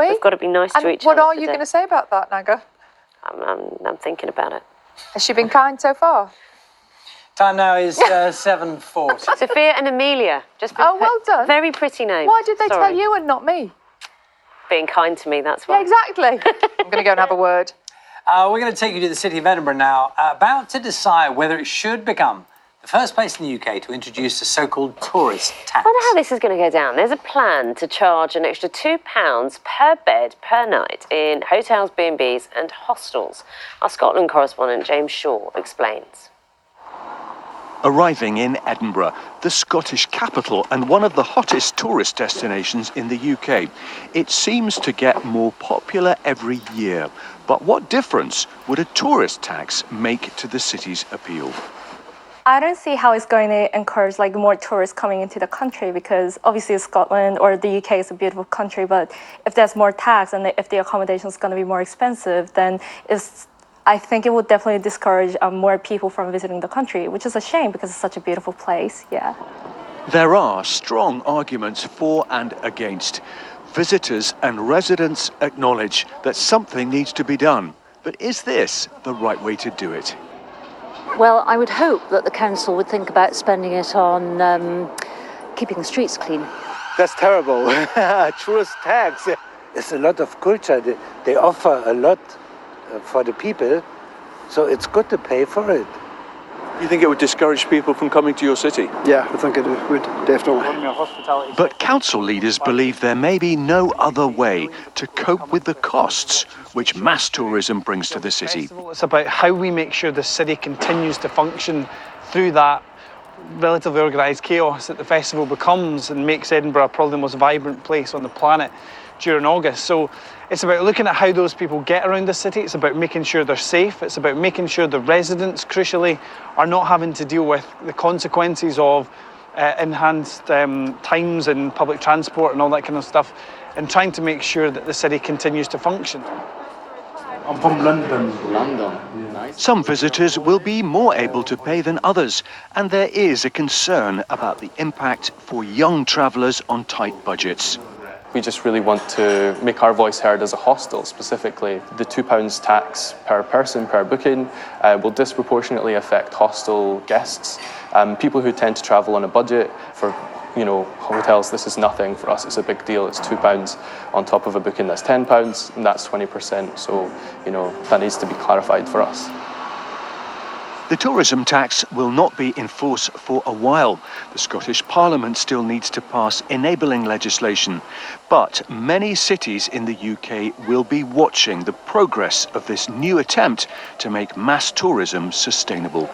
we? We've got to be nice to each What other. are you going to say about that, Naga? I'm thinking about it. Has she been kind so far? Time now is 7:40. Sophia and Amelia. Well done. Very pretty name. Why did they Sorry. tell you and not me? Being kind to me, that's why. Yeah, exactly. I'm going to go and have a word. We're going to take you to the city of Edinburgh now, about to decide whether it should become the first place in the UK to introduce a so-called tourist tax. I wonder how this is going to go down. There's a plan to charge an extra £2 per bed per night in hotels, B&Bs and hostels. Our Scotland correspondent James Shaw explains. Arriving in Edinburgh, the Scottish capital and one of the hottest tourist destinations in the UK. It seems to get more popular every year. But what difference would a tourist tax make to the city's appeal? I don't see how it's going to encourage more tourists coming into the country, because obviously Scotland or the UK is a beautiful country, but if there's more tax and if the accommodation is going to be more expensive, then I think it would definitely discourage more people from visiting the country, which is a shame because it's such a beautiful place, yeah. There are strong arguments for and against. Visitors and residents acknowledge that something needs to be done. But is this the right way to do it? Well, I would hope that the council would think about spending it on keeping the streets clean. That's terrible. Tourist tax. It's a lot of culture. They offer a lot for the people, so it's good to pay for it. You think it would discourage people from coming to your city? Yeah, I think it would, definitely. But council leaders believe there may be no other way to cope with the costs which mass tourism brings to the city. It's about how we make sure the city continues to function through that relatively organised chaos that the festival becomes and makes Edinburgh probably the most vibrant place on the planet during August. So it's about looking at how those people get around the city. It's about making sure they're safe. It's about making sure the residents, crucially, are not having to deal with the consequences of enhanced times in public transport and all that kind of stuff, and trying to make sure that the city continues to function. I'm from London. Nice. Some visitors will be more able to pay than others, and there is a concern about the impact for young travellers on tight budgets. We just really want to make our voice heard as a hostel specifically. The £2 tax per person per booking will disproportionately affect hostel guests. People who tend to travel on a budget, for hotels, this is nothing. For us, it's a big deal. It's £2 on top of a booking that's £10, and that's 20%. So, that needs to be clarified for us. The tourism tax will not be in force for a while. The Scottish Parliament still needs to pass enabling legislation. But many cities in the UK will be watching the progress of this new attempt to make mass tourism sustainable.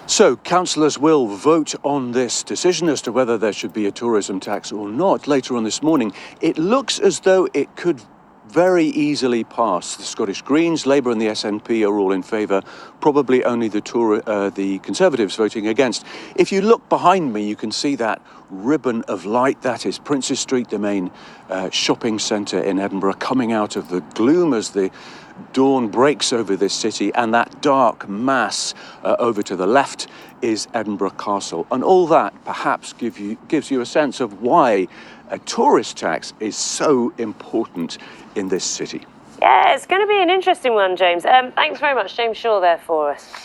So, councillors will vote on this decision as to whether there should be a tourism tax or not later on this morning. It looks as though it could very easily pass. The Scottish Greens, Labour and the SNP are all in favour, probably only the Conservatives voting against. If you look behind me, you can see that ribbon of light. That is Princes Street, the main shopping centre in Edinburgh, coming out of the gloom as the dawn breaks over this city, and that dark mass over to the left is Edinburgh Castle. And all that perhaps gives you a sense of why a tourist tax is so important in this city. Yeah, it's going to be an interesting one, James. Thanks very much, James Shaw, there for us.